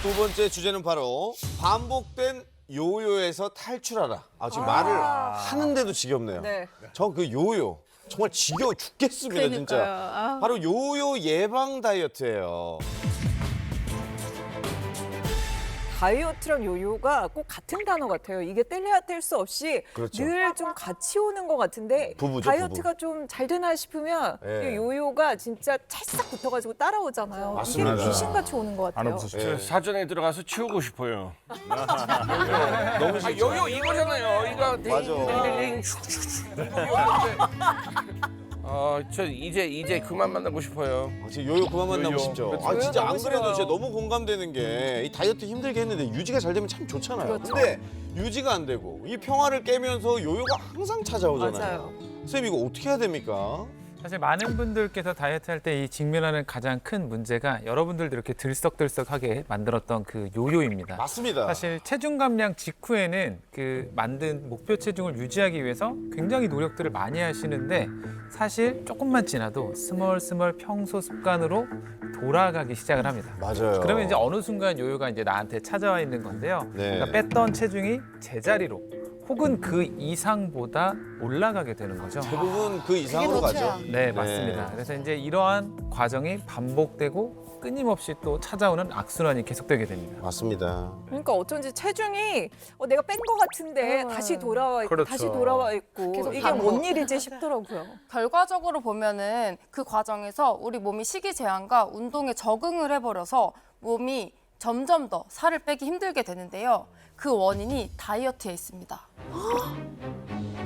두 번째 주제는 바로 반복된 요요에서 탈출하라. 지금 말을 하는데도 지겹네요. 네. 저 그 요요 정말 지겨워 죽겠습니다. 진짜. 바로 요요 예방 다이어트예요. 다이어트랑 요요가 꼭 같은 단어 같아요. 이게 뗄래야 뗄 수 없이 그렇죠. 늘 좀 같이 오는 것 같은데 부부죠, 다이어트가 좀 잘 되나 싶으면 네. 이 요요가 진짜 찰싹 붙어가지고 따라오잖아요. 맞습니다. 이게 귀신같이 오는 것 같아요. 네. 사전에 들어가서 치우고 싶어요. 너무 아, 요요 이거잖아요. 이거 맞아. 딩딩딩 저 이제 그만 만나고 싶어요. 지금 요요 그만 만나고 요요. 싶죠. 그렇죠. 진짜 안 너무 그래도 싫어요. 진짜 너무 공감되는 게 이 다이어트 힘들게 했는데 유지가 잘 되면 참 좋잖아요. 그렇죠. 근데 유지가 안 되고 이 평화를 깨면서 요요가 항상 찾아오잖아요. 맞아요. 선생님 이거 어떻게 해야 됩니까? 사실 많은 분들께서 다이어트 할 때 이 직면하는 가장 큰 문제가 여러분들도 이렇게 들썩들썩하게 만들었던 그 요요입니다. 맞습니다. 사실 체중 감량 직후에는 그 만든 목표 체중을 유지하기 위해서 굉장히 노력들을 많이 하시는데 사실 조금만 지나도 스멀스멀 평소 습관으로 돌아가기 시작을 합니다. 맞아요. 그러면 이제 어느 순간 요요가 이제 나한테 찾아와 있는 건데요. 네. 그러니까 뺐던 체중이 제자리로 혹은 그 이상보다 올라가게 되는 거죠. 대부분 그 이상으로 가죠. 네, 맞습니다. 그래서 이제 이러한 과정이 반복되고 끊임없이 또 찾아오는 악순환이 계속되게 됩니다. 맞습니다. 그러니까 어쩐지 체중이 내가 뺀 것 같은데 다시 돌아와 있고 그렇죠. 다시 돌아와 있고 계속 이게 반복. 뭔 일이지 싶더라고요. 결과적으로 보면은 그 과정에서 우리 몸이 식이 제한과 운동에 적응을 해버려서 몸이 점점 더 살을 빼기 힘들게 되는데요. 그 원인이 다이어트에 있습니다.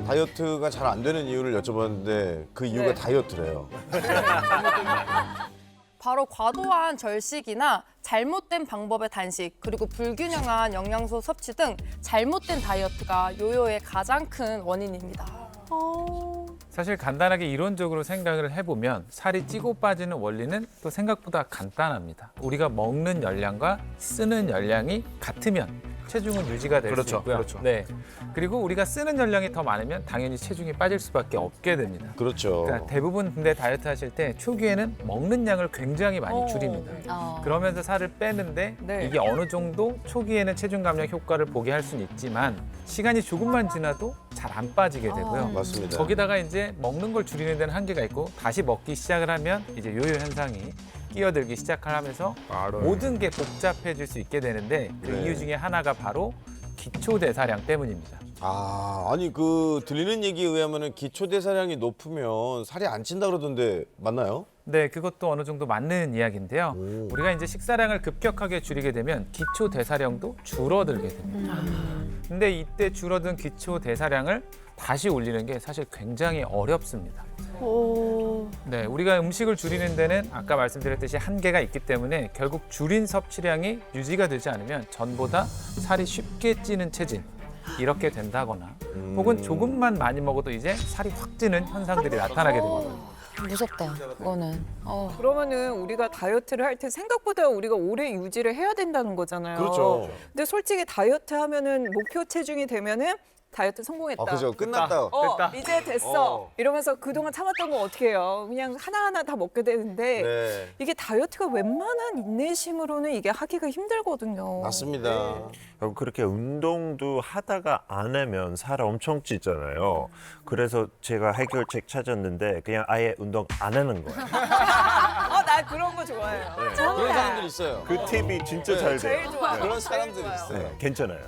다이어트가 잘 안 되는 이유를 여쭤봤는데 그 이유가 네. 다이어트래요. 바로 과도한 절식이나 잘못된 방법의 단식, 그리고 불균형한 영양소 섭취 등 잘못된 다이어트가 요요의 가장 큰 원인입니다. 사실 간단하게 이론적으로 생각을 해보면 살이 찌고 빠지는 원리는 또 생각보다 간단합니다. 우리가 먹는 열량과 쓰는 열량이 같으면 체중은 유지가 될 수 그렇죠, 있고요. 그렇죠. 네. 그리고 우리가 쓰는 열량이 더 많으면 당연히 체중이 빠질 수밖에 없게 됩니다. 그렇죠. 그러니까 대부분 근데 다이어트 하실 때 초기에는 먹는 양을 굉장히 많이 줄입니다. 그러면서 살을 빼는데 네. 이게 어느 정도 초기에는 체중 감량 효과를 보게 할 수는 있지만 시간이 조금만 지나도 잘 안 빠지게 되고요. 맞습니다. 거기다가 이제 먹는 걸 줄이는 데는 한계가 있고 다시 먹기 시작을 하면 이제 요요 현상이 끼어들기 시작하면서 모든 게 복잡해질 수 있게 되는데 그 네. 이유 중에 하나가 바로 기초 대사량 때문입니다. 아니 그 들리는 얘기에 의하면은 기초 대사량이 높으면 살이 안 찐다 그러던데 맞나요? 네, 그것도 어느 정도 맞는 이야기인데요. 오. 우리가 이제 식사량을 급격하게 줄이게 되면 기초 대사량도 줄어들게 됩니다. 근데 이때 줄어든 기초 대사량을 다시 올리는 게 사실 굉장히 어렵습니다. 네, 우리가 음식을 줄이는 데는 아까 말씀드렸듯이 한계가 있기 때문에 결국 줄인 섭취량이 유지가 되지 않으면 전보다 살이 쉽게 찌는 체질 이렇게 된다거나 혹은 조금만 많이 먹어도 이제 살이 확 찌는 현상들이 나타나게 됩니다. 무섭다, 그거는. 그러면은 우리가 다이어트를 할 때 생각보다 우리가 오래 유지를 해야 된다는 거잖아요. 그렇죠. 근데 솔직히 다이어트 하면은 목표 체중이 되면은 다이어트 성공했다. 그죠. 끝났다. 됐다. 이제 됐어. 어. 이러면서 그동안 참았던 거 어떻게 해요? 그냥 하나하나 다 먹게 되는데 네. 이게 다이어트가 웬만한 인내심으로는 이게 하기가 힘들거든요. 맞습니다. 그렇게 운동도 하다가 안 하면 살 엄청 찌잖아요. 그래서 제가 해결책 찾았는데 그냥 아예 운동 안 하는 거예요. 나 그런 거 좋아해요. 그런 사람들 있어요. 그 팁이 진짜 네. 잘 제일 돼요. 좋아요. 그런 제일 사람들이 좋아요. 있어요. 네, 괜찮아요.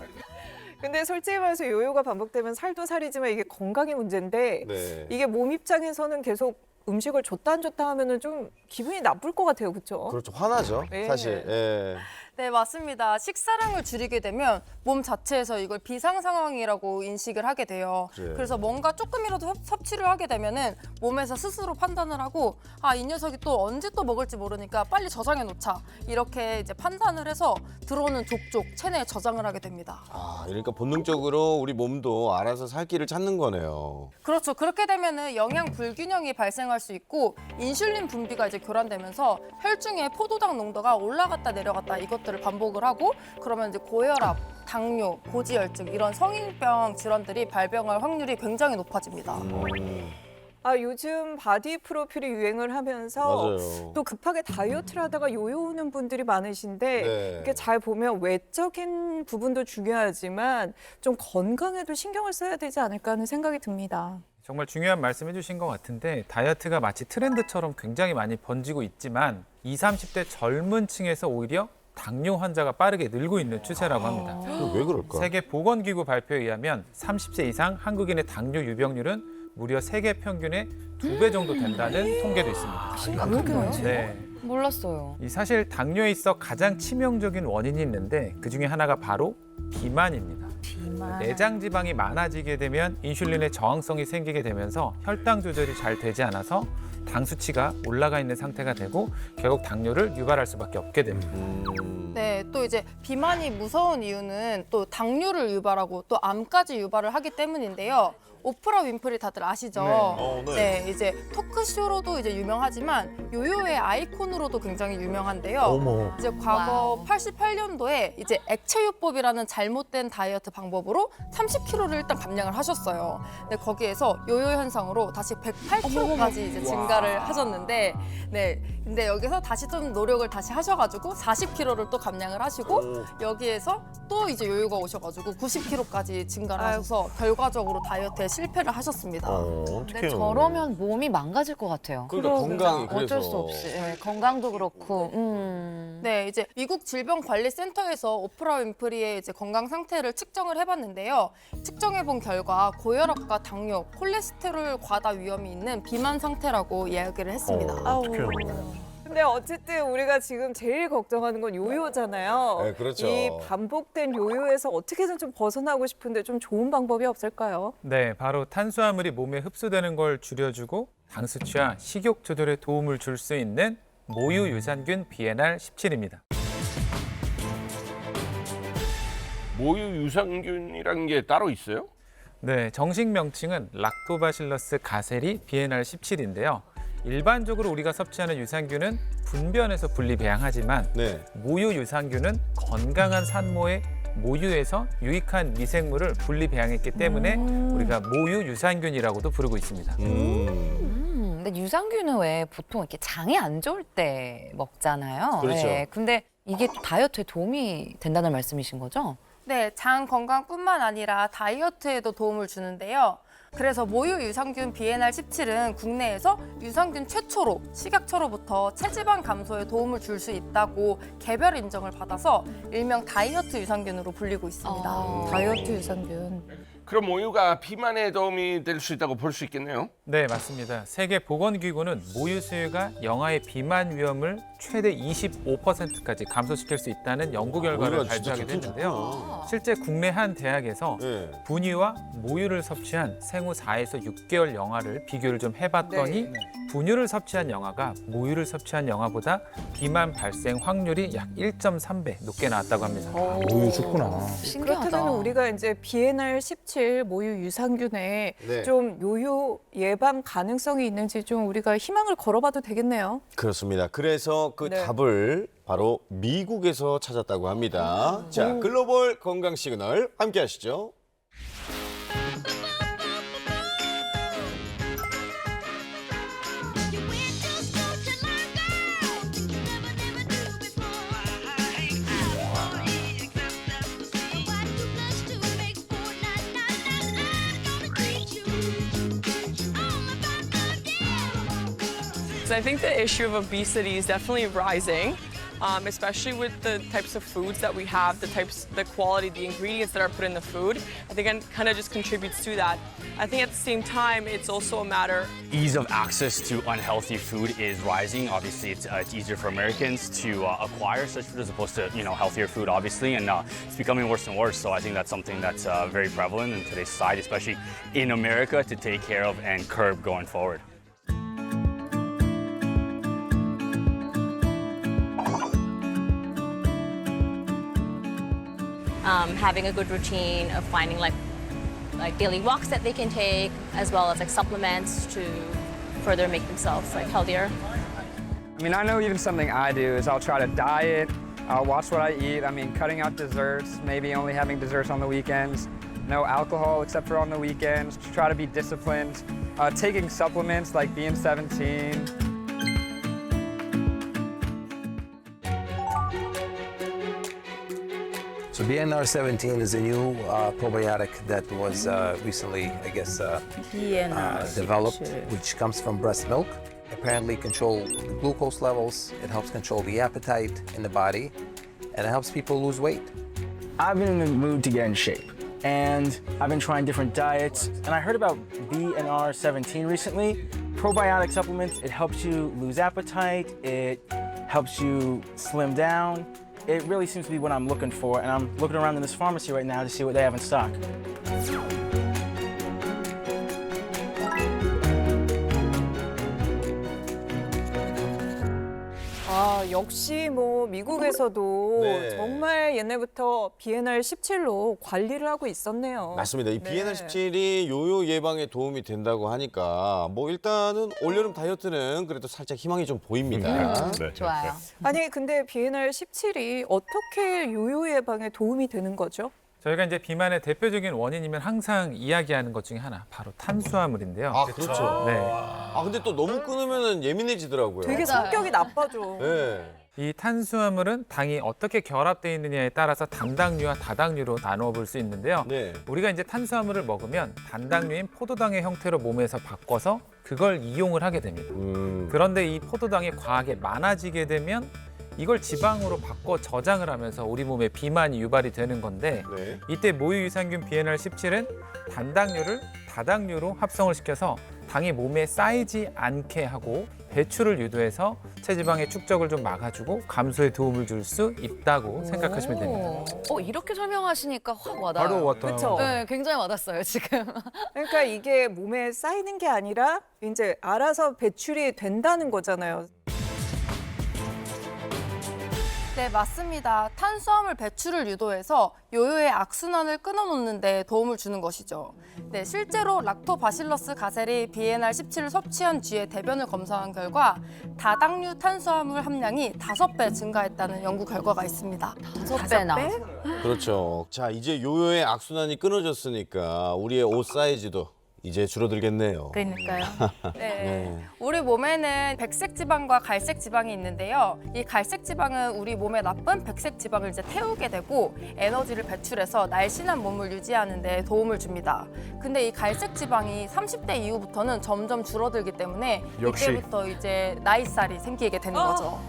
근데 솔직히 말해서 요요가 반복되면 살도 살이지만 이게 건강의 문제인데 네. 이게 몸 입장에서는 계속 음식을 줬다 안 줬다 하면은 좀 기분이 나쁠 것 같아요, 그렇죠? 그렇죠. 화나죠. 네. 사실. 예. 네, 맞습니다. 식사량을 줄이게 되면 몸 자체에서 이걸 비상 상황이라고 인식을 하게 돼요. 그래요. 그래서 뭔가 조금이라도 섭취를 하게 되면은 몸에서 스스로 판단을 하고 이 녀석이 또 언제 또 먹을지 모르니까 빨리 저장해 놓자. 이렇게 이제 판단을 해서 들어오는 족족 체내에 저장을 하게 됩니다. 그러니까 본능적으로 우리 몸도 알아서 살 길을 찾는 거네요. 그렇죠. 그렇게 되면은 영양 불균형이 발생할 수 있고 인슐린 분비가 이제 교란되면서 혈중의 포도당 농도가 올라갔다 내려갔다 이것들을 반복을 하고 그러면 이제 고혈압, 당뇨, 고지혈증 이런 성인병 질환들이 발병할 확률이 굉장히 높아집니다. 요즘 바디 프로필이 유행을 하면서 맞아요. 또 급하게 다이어트를 하다가 요요 오는 분들이 많으신데 네. 이렇게 잘 보면 외적인 부분도 중요하지만 좀 건강에도 신경을 써야 되지 않을까 하는 생각이 듭니다. 정말 중요한 말씀 해주신 것 같은데 다이어트가 마치 트렌드처럼 굉장히 많이 번지고 있지만 20, 30대 젊은 층에서 오히려 당뇨 환자가 빠르게 늘고 있는 추세라고 합니다. 왜 그럴까? 세계보건기구 발표에 의하면 30세 이상 한국인의 당뇨 유병률은 무려 세계 평균의 2배 정도 된다는 통계도 있습니다. 그렇게요? 네. 몰랐어요. 이 사실 당뇨에 있어 가장 치명적인 원인이 있는데 그 중에 하나가 바로 비만입니다. 내장 지방이 많아지게 되면 인슐린의 저항성이 생기게 되면서 혈당 조절이 잘 되지 않아서 당 수치가 올라가 있는 상태가 되고 결국 당뇨를 유발할 수밖에 없게 됩니다. 네, 또 이제 비만이 무서운 이유는 또 당뇨를 유발하고 또 암까지 유발을 하기 때문인데요. 오프라 윈프리 다들 아시죠? 네. 네, 이제 토크쇼로도 이제 유명하지만 요요의 아이콘으로도 굉장히 유명한데요. 어머. 이제 과거 88년도에 이제 액체요법이라는 잘못된 다이어트 방법으로 30kg를 일단 감량을 하셨어요. 근데 거기에서 요요 현상으로 다시 108kg까지 이제 증가를 하셨는데, 네, 근데 여기서 다시 좀 노력을 다시 하셔가지고 40kg를 또 감량을 하시고 여기에서 또 이제 요요가 오셔가지고 90kg까지 증가를 하셔서 결과적으로 다이어트에 실패를 하셨습니다. 근데 어떡해요. 저러면 몸이 망가질 것 같아요. 그러니까 건강이 그래서. 어쩔 수 없이. 네, 건강도 그렇고. 네, 이제 미국 질병관리센터에서 오프라 윈프리의 이제 건강 상태를 측정을 해봤는데요. 측정해본 결과 고혈압과 당뇨, 콜레스테롤 과다 위험이 있는 비만 상태라고 이야기를 했습니다. 어떡해요. 근데 어쨌든 우리가 지금 제일 걱정하는 건 요요잖아요. 네, 그렇죠. 이 반복된 요요에서 어떻게든 좀 벗어나고 싶은데 좀 좋은 방법이 없을까요? 네, 바로 탄수화물이 몸에 흡수되는 걸 줄여주고 당 수치와 식욕 조절에 도움을 줄 수 있는 모유 유산균 BNR17입니다. 모유 유산균이라는 게 따로 있어요? 네, 정식 명칭은 락토바실러스 가세리 BNR17인데요. 일반적으로 우리가 섭취하는 유산균은 분변에서 분리 배양하지만 네. 모유 유산균은 건강한 산모의 모유에서 유익한 미생물을 분리 배양했기 때문에 우리가 모유 유산균이라고도 부르고 있습니다. 근데 유산균은 왜 보통 이렇게 장이 안 좋을 때 먹잖아요. 그렇죠. 네, 근데 이게 또 다이어트에 도움이 된다는 말씀이신 거죠? 네, 장 건강뿐만 아니라 다이어트에도 도움을 주는데요. 그래서 모유 유산균 BNR17은 국내에서 유산균 최초로 식약처로부터 체지방 감소에 도움을 줄 수 있다고 개별 인정을 받아서 일명 다이어트 유산균으로 불리고 있습니다. 다이어트 유산균. 그럼 모유가 비만에 도움이 될 수 있다고 볼 수 있겠네요. 네, 맞습니다. 세계보건기구는 모유 수유가 영아의 비만 위험을 최대 25%까지 감소시킬 수 있다는 연구 결과를 모유가 진짜 발표하게 좋긴 됐는데요. 좋구나. 실제 국내 한 대학에서 네. 분유와 모유를 섭취한 생후 4에서 6개월 영아를 비교를 좀 해봤더니 분유를 섭취한 영아가 모유를 섭취한 영아보다 비만 발생 확률이 약 1.3배 높게 나왔다고 합니다. 모유 좋구나. 신기하다. 그렇다면 우리가 이제 BNR17 모유 유산균에 네. 좀 요요 예방 가능성이 있는지 좀 우리가 희망을 걸어봐도 되겠네요. 그렇습니다. 그래서 그 네. 답을 바로 미국에서 찾았다고 합니다. 자, 글로벌 건강 시그널 함께 하시죠. So I think the issue of obesity is definitely rising, especially with the types of foods that we have, the quality, the ingredients that are put in the food. I think it kind of just contributes to that. I think at the same time, it's also a matter. Ease of access to unhealthy food is rising. Obviously, it's easier for Americans to acquire such food as opposed to healthier food, obviously, and it's becoming worse and worse. So I think that's something that's very prevalent in today's society, especially in America, to take care of and curb going forward. Having a good routine of finding like daily walks that they can take, as well as like supplements to further make themselves like healthier. I mean, I know even something I do is I'll try to diet, I'll watch what I eat. I mean, cutting out desserts, maybe only having desserts on the weekends, no alcohol except for on the weekends, try to be disciplined. taking supplements like BM17. So BNR17 is a new probiotic that was recently, I guess, developed, which comes from breast milk. Apparently control the glucose levels, it helps control the appetite in the body, and it helps people lose weight. I've been in the mood to get in shape, and I've been trying different diets, and I heard about BNR17 recently. Probiotic supplements, it helps you lose appetite, it helps you slim down. It really seems to be what I'm looking for, and I'm looking around in this pharmacy right now to see what they have in stock. 아, 역시 뭐 미국에서도 네. 정말 옛날부터 BNR 17로 관리를 하고 있었네요. 맞습니다. 이 네. BNR 17이 요요 예방에 도움이 된다고 하니까 뭐 일단은 올여름 다이어트는 그래도 살짝 희망이 좀 보입니다. 네. 좋아요. 아니 근데 BNR 17이 어떻게 요요 예방에 도움이 되는 거죠? 저희가 이제 비만의 대표적인 원인이면 항상 이야기하는 것 중에 하나, 바로 탄수화물인데요. 아, 그렇죠. 네. 아, 근데 또 너무 끊으면 예민해지더라고요. 되게 성격이 나빠져. 네. 이 탄수화물은 당이 어떻게 결합되어 있느냐에 따라서 단당류와 다당류로 나누어 볼 수 있는데요. 네. 우리가 이제 탄수화물을 먹으면 단당류인 포도당의 형태로 몸에서 바꿔서 그걸 이용을 하게 됩니다. 그런데 이 포도당이 과하게 많아지게 되면 이걸 지방으로 바꿔 저장을 하면서 우리 몸에 비만이 유발이 되는 건데 네. 이때 모유 유산균 BNR17은 단당류를 다당류로 합성을 시켜서 당이 몸에 쌓이지 않게 하고 배출을 유도해서 체지방의 축적을 좀 막아주고 감소에 도움을 줄 수 있다고 생각하시면 됩니다. 이렇게 설명하시니까 확 와닿아요. 바로 왔다. 그쵸? 네, 굉장히 와닿았어요, 지금. 그러니까 이게 몸에 쌓이는 게 아니라 이제 알아서 배출이 된다는 거잖아요. 네, 맞습니다. 탄수화물 배출을 유도해서 요요의 악순환을 끊어놓는 데 도움을 주는 것이죠. 네, 실제로 락토바실러스 가셀이 BNR17을 섭취한 뒤에 대변을 검사한 결과 다당류 탄수화물 함량이 5배 증가했다는 연구 결과가 있습니다. 5배나. 그렇죠. 자, 이제 요요의 악순환이 끊어졌으니까 우리의 옷 사이즈도 이제 줄어들겠네요. 그러니까요. 네. 우리 몸에는 백색 지방과 갈색 지방이 있는데요. 이 갈색 지방은 우리 몸에 나쁜 백색 지방을 이제 태우게 되고 에너지를 배출해서 날씬한 몸을 유지하는 데 도움을 줍니다. 근데 이 갈색 지방이 30대 이후부터는 점점 줄어들기 때문에 이때부터 이제 나이살이 생기게 되는 거죠.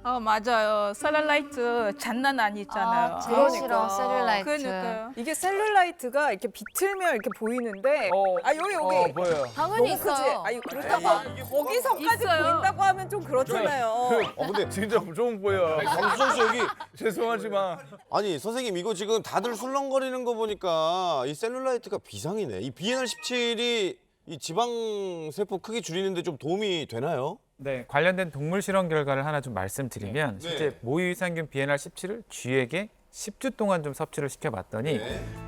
맞아요. 셀룰라이트 장난 아니잖아요. 제일 싫어, 셀룰라이트. 그러니까요. 이게 셀룰라이트가 이렇게 비틀면 이렇게 보이는데 여기 보여요. 당연히 너무 크지? 있어요. 그렇다고 거기서까지 있어요. 보인다고 하면 좀 그렇잖아요. 근데 진짜 좀 보여. 강수 선수 여기 죄송하지만 아니 선생님 이거 지금 다들 술렁거리는 거 보니까 이 셀룰라이트가 비상이네. 이 BNR17이 이 지방 세포 크기 줄이는데 좀 도움이 되나요? 네, 관련된 동물 실험 결과를 하나 좀 말씀드리면 실제 모유 유산균 BNR17을 쥐에게 10주 동안 좀 섭취를 시켜봤더니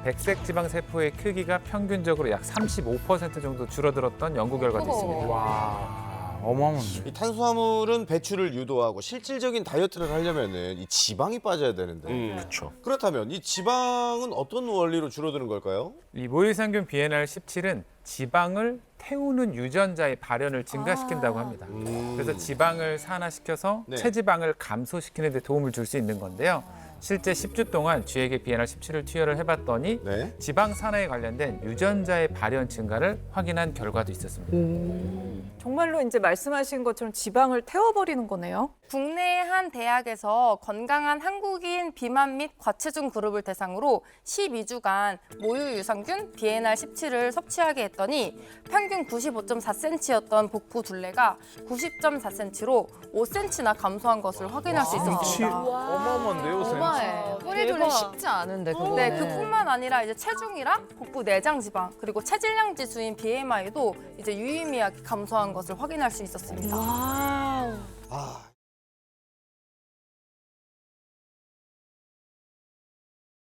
백색 지방 세포의 크기가 평균적으로 약 35% 정도 줄어들었던 연구 결과도 있습니다. 와, 어마어마한데. 이 탄수화물은 배출을 유도하고 실질적인 다이어트를 하려면은 이 지방이 빠져야 되는데. 그렇죠. 그렇다면 이 지방은 어떤 원리로 줄어드는 걸까요? 이 모유 유산균 BNR17은 지방을 태우는 유전자의 발현을 증가시킨다고 합니다. 그래서 지방을 산화시켜서 네. 체지방을 감소시키는 데 도움을 줄 수 있는 건데요. 실제 10주 동안 쥐에게 BNR17을 투여를 해봤더니 네. 지방 산화에 관련된 유전자의 발현 증가를 확인한 결과도 있었습니다. 정말로 이제 말씀하신 것처럼 지방을 태워버리는 거네요. 국내의 한 대학에서 건강한 한국인 비만 및 과체중 그룹을 대상으로 12주간 모유 유산균 BNR17을 섭취하게 했더니 평균 95.4cm였던 복부 둘레가 90.4cm로 5cm나 감소한 것을 확인할 수 있었습니다. 어마어마한데요, 어마해. 뿌리 돌리 쉽지 않은데, 그거는. 네, 그뿐만 아니라 이제 체중이랑 복부 내장 지방 그리고 체질량 지수인 BMI도 이제 유의미하게 감소한 것을 확인할 수 있었습니다. 와우. 아,